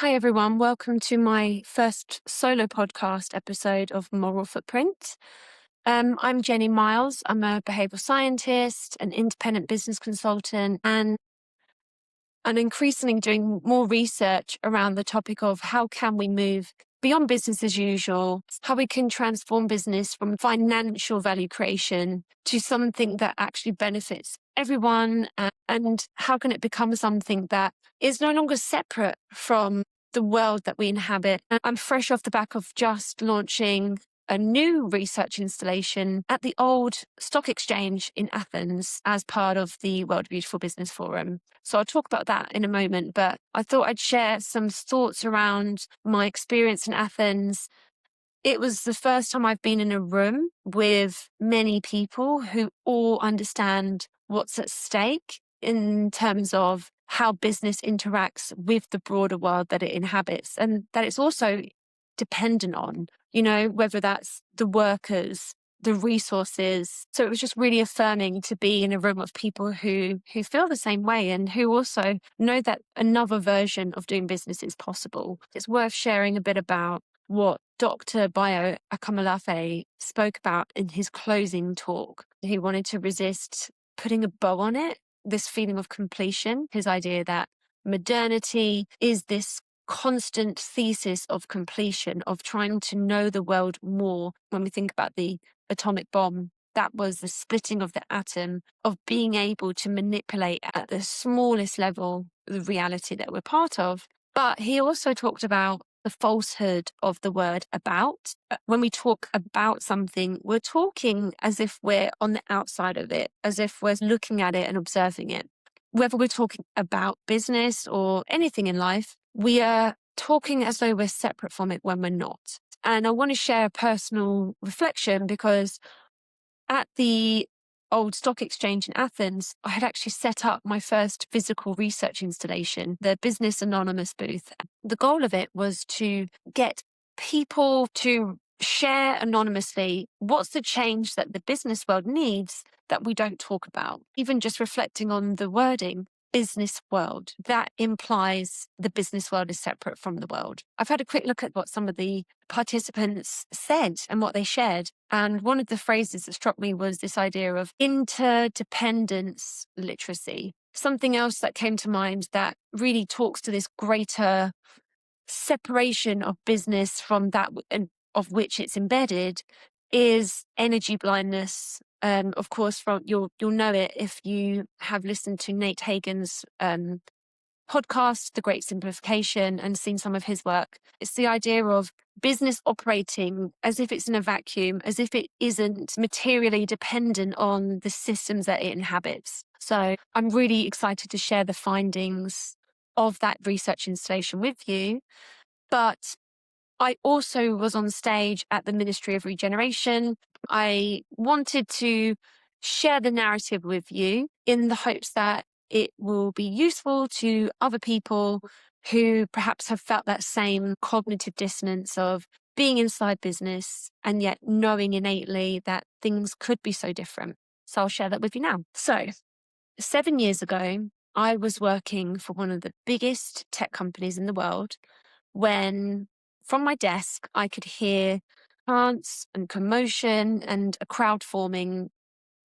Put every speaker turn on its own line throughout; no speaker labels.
Hi, everyone. Welcome to my first solo podcast episode of Moral Footprint. I'm Jenny Miles. I'm a behavioral scientist, an independent business consultant, and I'm increasingly doing more research around the topic of how can we move beyond business as usual, how we can transform business from financial value creation to something that actually benefits everyone, and how can it become something that is no longer separate from the world that we inhabit. And I'm fresh off the back of just launching a new research installation at the old stock exchange in Athens as part of the World Beautiful Business Forum. So I'll talk about that in a moment, but I thought I'd share some thoughts around my experience in Athens. It was the first time I've been in a room with many people who all understand what's at stake in terms of how business interacts with the broader world that it inhabits, and that it's also dependent on, whether that's the workers, the resources. So it was just really affirming to be in a room of people who feel the same way and who also know that another version of doing business is possible. It's worth sharing a bit about what Dr. Bayo Akamalafe spoke about in his closing talk. He wanted to resist putting a bow on it, this feeling of completion, his idea that modernity is this constant thesis of completion, of trying to know the world more. When we think about the atomic bomb, that was the splitting of the atom, of being able to manipulate at the smallest level the reality that we're part of. But he also talked about the falsehood of the word about. When we talk about something, we're talking as if we're on the outside of it, as if we're looking at it and observing it. Whether we're talking about business or anything in life, we are talking as though we're separate from it when we're not. And I want to share a personal reflection because at the old stock exchange in Athens, I had actually set up my first physical research installation, the Business Anonymous booth. The goal of it was to get people to share anonymously what's the change that the business world needs that we don't talk about. Even just reflecting on the wording, business world, that implies the business world is separate from the world. I've had a quick look at what some of the participants said and what they shared. And one of the phrases that struck me was this idea of interdependence literacy. Something else that came to mind that really talks to this greater separation of business from that of which it's embedded is energy blindness. Of course, you'll know it if you have listened to Nate Hagen's podcast, The Great Simplification, and seen some of his work. It's the idea of business operating as if it's in a vacuum, as if it isn't materially dependent on the systems that it inhabits. So I'm really excited to share the findings of that research installation with you. But I also was on stage at the Ministry of Regeneration. I wanted to share the narrative with you in the hopes that it will be useful to other people who perhaps have felt that same cognitive dissonance of being inside business and yet knowing innately that things could be so different. So I'll share that with you now. So 7 years ago, I was working for one of the biggest tech companies in the world when from my desk, I could hear chants and commotion and a crowd forming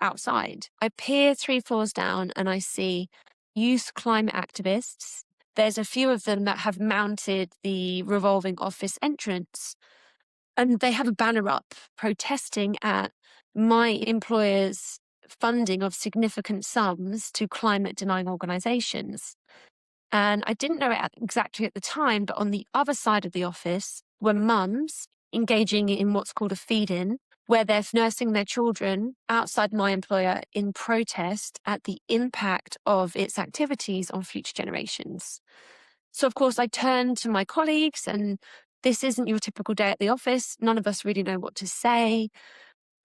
outside. I peer 3 floors down and I see youth climate activists. There's a few of them that have mounted the revolving office entrance, and they have a banner up protesting at my employer's funding of significant sums to climate denying organizations. And I didn't know it exactly at the time, but on the other side of the office were mums engaging in what's called a feed-in, where they're nursing their children outside my employer in protest at the impact of its activities on future generations. So, of course, I turned to my colleagues, and this isn't your typical day at the office. None of us really know what to say.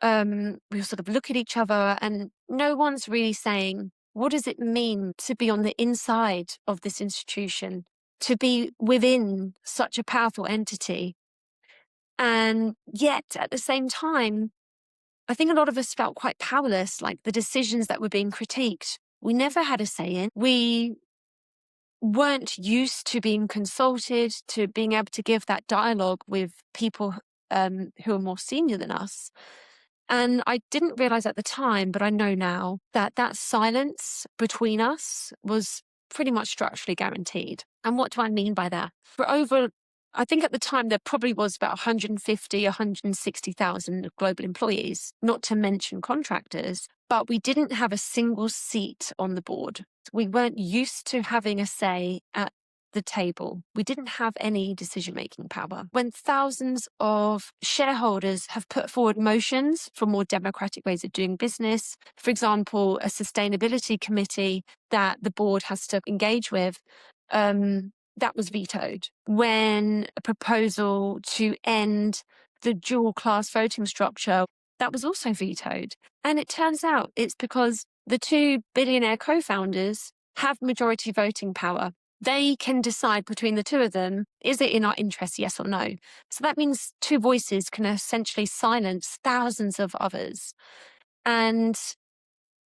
We sort of look at each other, and no one's really saying, what does it mean to be on the inside of this institution, to be within such a powerful entity? And yet, at the same time, I think a lot of us felt quite powerless, like the decisions that were being critiqued, we never had a say in. We weren't used to being consulted, to being able to give that dialogue with people who are more senior than us. And I didn't realize at the time, but I know now that that silence between us was pretty much structurally guaranteed. And what do I mean by that? I think at the time there probably was about 150, 160,000 global employees, not to mention contractors, but we didn't have a single seat on the board. We weren't used to having a say at the table. We didn't have any decision-making power. When thousands of shareholders have put forward motions for more democratic ways of doing business, for example, a sustainability committee that the board has to engage with, that was vetoed. When a proposal to end the dual class voting structure, that was also vetoed. And it turns out it's because the two billionaire co-founders have majority voting power. They can decide between the two of them, is it in our interest, yes or no? So that means two voices can essentially silence thousands of others. And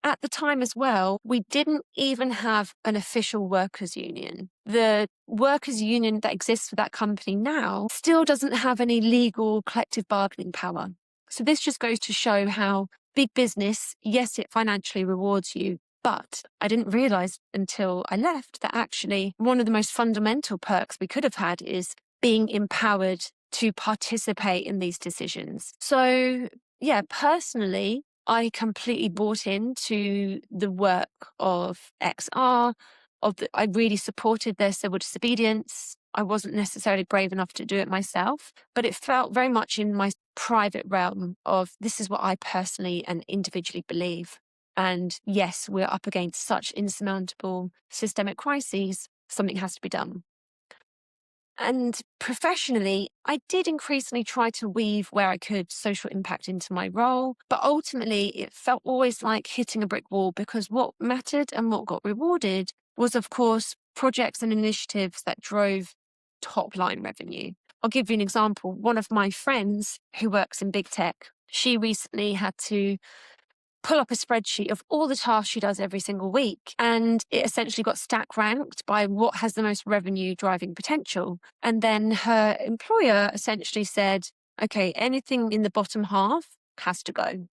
at the time as well, we didn't even have an official workers' union. The workers' union that exists for that company now still doesn't have any legal collective bargaining power. So this just goes to show how big business, yes, it financially rewards you, but I didn't realize until I left that actually one of the most fundamental perks we could have had is being empowered to participate in these decisions. So yeah, personally, I completely bought into the work of XR, I really supported their civil disobedience. I wasn't necessarily brave enough to do it myself, but it felt very much in my private realm of this is what I personally and individually believe. And yes, we're up against such insurmountable systemic crises, something has to be done. And professionally, I did increasingly try to weave where I could social impact into my role, but ultimately it felt always like hitting a brick wall because what mattered and what got rewarded was, of course, projects and initiatives that drove top line revenue. I'll give you an example. One of my friends who works in big tech, she recently had to pull up a spreadsheet of all the tasks she does every single week. And it essentially got stack ranked by what has the most revenue driving potential. And then her employer essentially said, okay, anything in the bottom half has to go.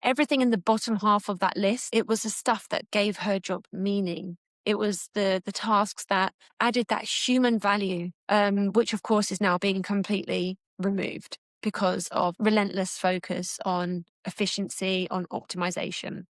Everything in the bottom half of that list, it was the stuff that gave her job meaning. It was the tasks that added that human value, which of course is now being completely removed because of relentless focus on efficiency, on optimization.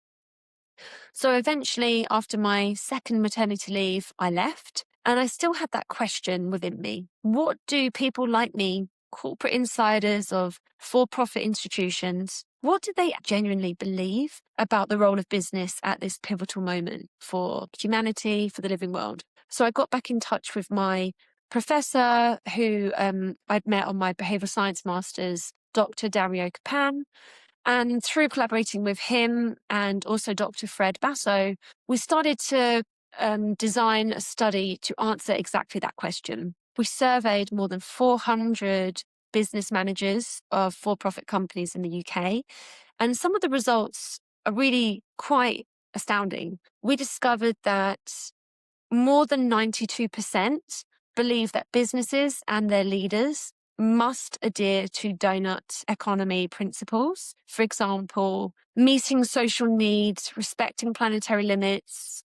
So eventually, after my second maternity leave, I left and I still had that question within me. What do people like me, corporate insiders of for-profit institutions, what do they genuinely believe about the role of business at this pivotal moment for humanity, for the living world? So I got back in touch with my professor who I'd met on my behavioral science master's, Dr. Dario Capan. And through collaborating with him and also Dr. Fred Basso, we started to design a study to answer exactly that question. We surveyed more than 400 business managers of for-profit companies in the UK. And some of the results are really quite astounding. We discovered that more than 92% believe that businesses and their leaders must adhere to donut economy principles. For example, meeting social needs, respecting planetary limits,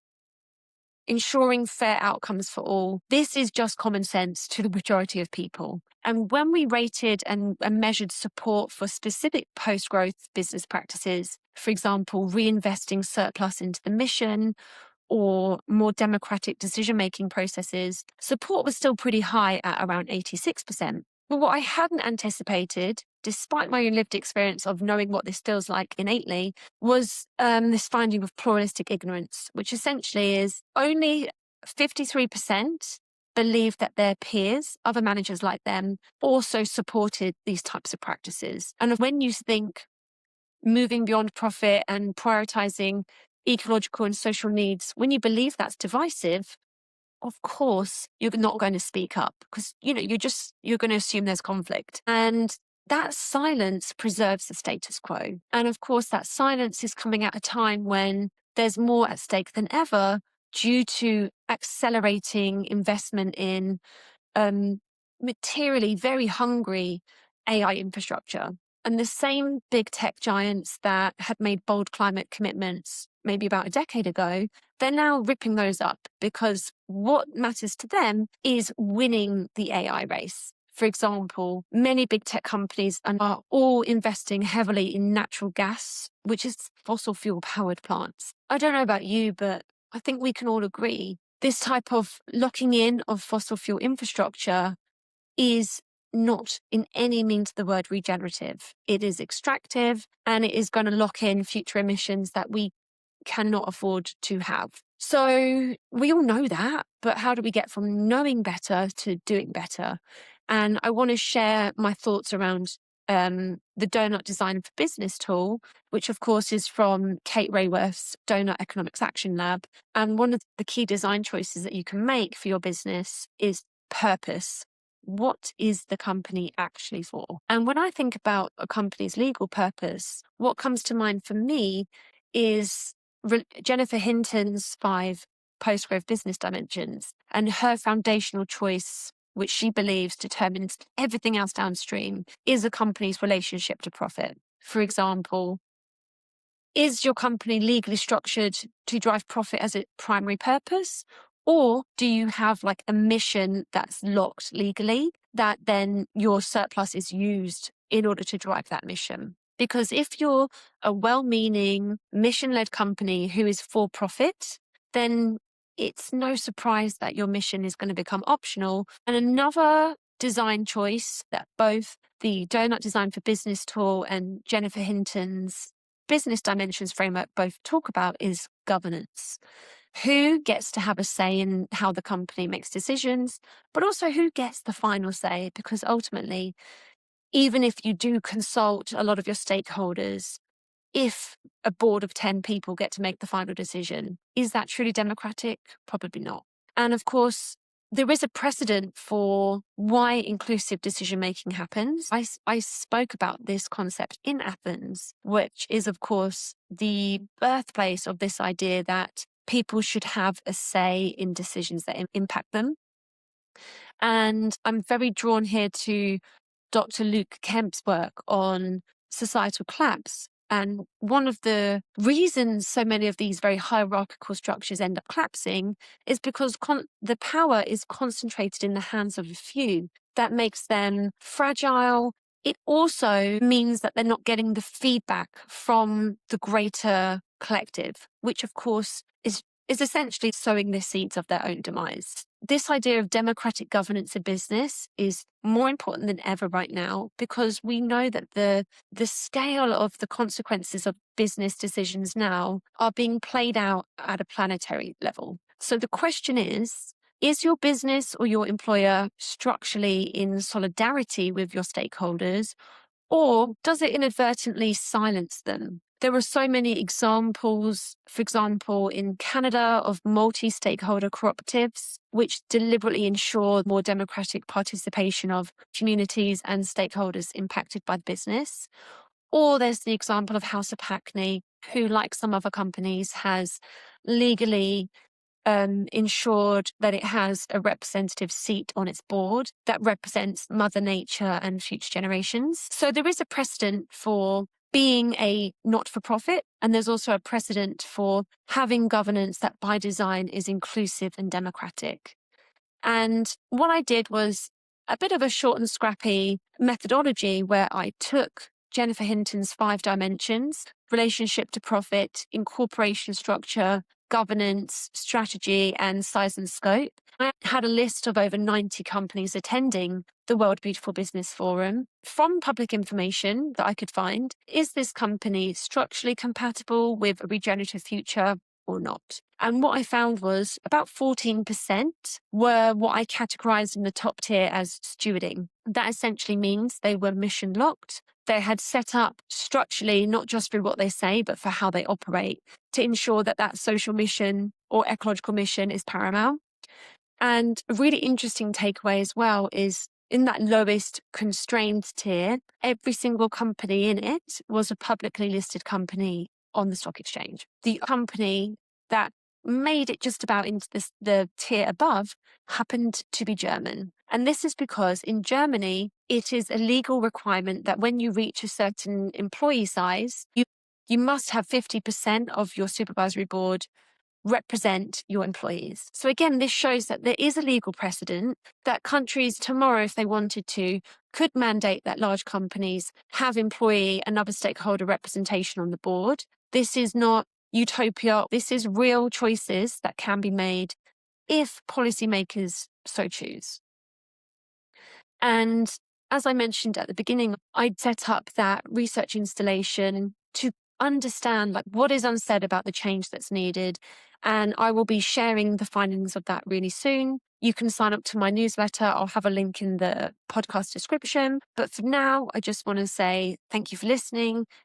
ensuring fair outcomes for all. This is just common sense to the majority of people. And when we rated and measured support for specific post-growth business practices, for example, reinvesting surplus into the mission, or more democratic decision-making processes, support was still pretty high at around 86%. But what I hadn't anticipated, despite my lived experience of knowing what this feels like innately, was this finding of pluralistic ignorance, which essentially is only 53% believe that their peers, other managers like them, also supported these types of practices. And when you think moving beyond profit and prioritizing ecological and social needs, when you believe that's divisive, of course, you're not going to speak up because, you're going to assume there's conflict. And that silence preserves the status quo. And of course, that silence is coming at a time when there's more at stake than ever due to accelerating investment in materially very hungry AI infrastructure. And the same big tech giants that had made bold climate commitments maybe about a decade ago, they're now ripping those up because what matters to them is winning the AI race. For example, many big tech companies are all investing heavily in natural gas, which is fossil fuel powered plants. I don't know about you, but I think we can all agree this type of locking in of fossil fuel infrastructure is not in any means the word regenerative. It is extractive, and it is going to lock in future emissions that we cannot afford to have. So we all know that, but how do we get from knowing better to doing better? And I want to share my thoughts around the Donut Design for Business tool, which of course is from Kate Rayworth's Donut Economics Action Lab. And one of the key design choices that you can make for your business is purpose. What is the company actually for? And when I think about a company's legal purpose, what comes to mind for me is Jennifer Hinton's 5 post-growth business dimensions and her foundational choice, which she believes determines everything else downstream, is a company's relationship to profit. For example, is your company legally structured to drive profit as its primary purpose? Or do you have like a mission that's locked legally that then your surplus is used in order to drive that mission? Because if you're a well-meaning, mission-led company who is for profit, then it's no surprise that your mission is going to become optional. And another design choice that both the Donut Design for Business tool and Jennifer Hinton's Business Dimensions framework both talk about is governance. Who gets to have a say in how the company makes decisions, but also who gets the final say? Because ultimately, even if you do consult a lot of your stakeholders, if a board of 10 people get to make the final decision, is that truly democratic? Probably not. And of course, there is a precedent for why inclusive decision-making happens. I spoke about this concept in Athens, which is, of course, the birthplace of this idea that people should have a say in decisions that impact them. And I'm very drawn here to Dr. Luke Kemp's work on societal collapse. And one of the reasons so many of these very hierarchical structures end up collapsing is because the power is concentrated in the hands of a few. That makes them fragile. It also means that they're not getting the feedback from the greater collective, which of course is essentially sowing the seeds of their own demise. This idea of democratic governance in business is more important than ever right now, because we know that the scale of the consequences of business decisions now are being played out at a planetary level. So the question is your business or your employer structurally in solidarity with your stakeholders, or does it inadvertently silence them? There are so many examples, for example, in Canada, of multi-stakeholder cooperatives, which deliberately ensure more democratic participation of communities and stakeholders impacted by the business. Or there's the example of House of Hackney, who, like some other companies, has legally ensured that it has a representative seat on its board that represents Mother Nature and future generations. So there is a precedent for being a not-for-profit, and there's also a precedent for having governance that by design is inclusive and democratic. And what I did was a bit of a short and scrappy methodology where I took Jennifer Hinton's 5 dimensions: relationship to profit, incorporation structure, governance, strategy, and size and scope. I had a list of over 90 companies attending the World Beautiful Business Forum. From public information that I could find, is this company structurally compatible with a regenerative future or not? And what I found was about 14% were what I categorized in the top tier as stewarding. That essentially means they were mission locked. They had set up structurally, not just for what they say, but for how they operate, to ensure that that social mission or ecological mission is paramount. And a really interesting takeaway as well is in that lowest constrained tier, every single company in it was a publicly listed company on the stock exchange. The company that made it just about into the tier above happened to be German. And this is because in Germany, it is a legal requirement that when you reach a certain employee size, you must have 50% of your supervisory board represent your employees. So again, this shows that there is a legal precedent that countries tomorrow, if they wanted to, could mandate that large companies have employee and other stakeholder representation on the board. This is not utopia. This is real choices that can be made if policymakers so choose. And as I mentioned at the beginning, I'd set up that research installation to understand what is unsaid about the change that's needed. And I will be sharing the findings of that really soon. You can sign up to my newsletter. I'll have a link in the podcast description. But for now, I just want to say thank you for listening.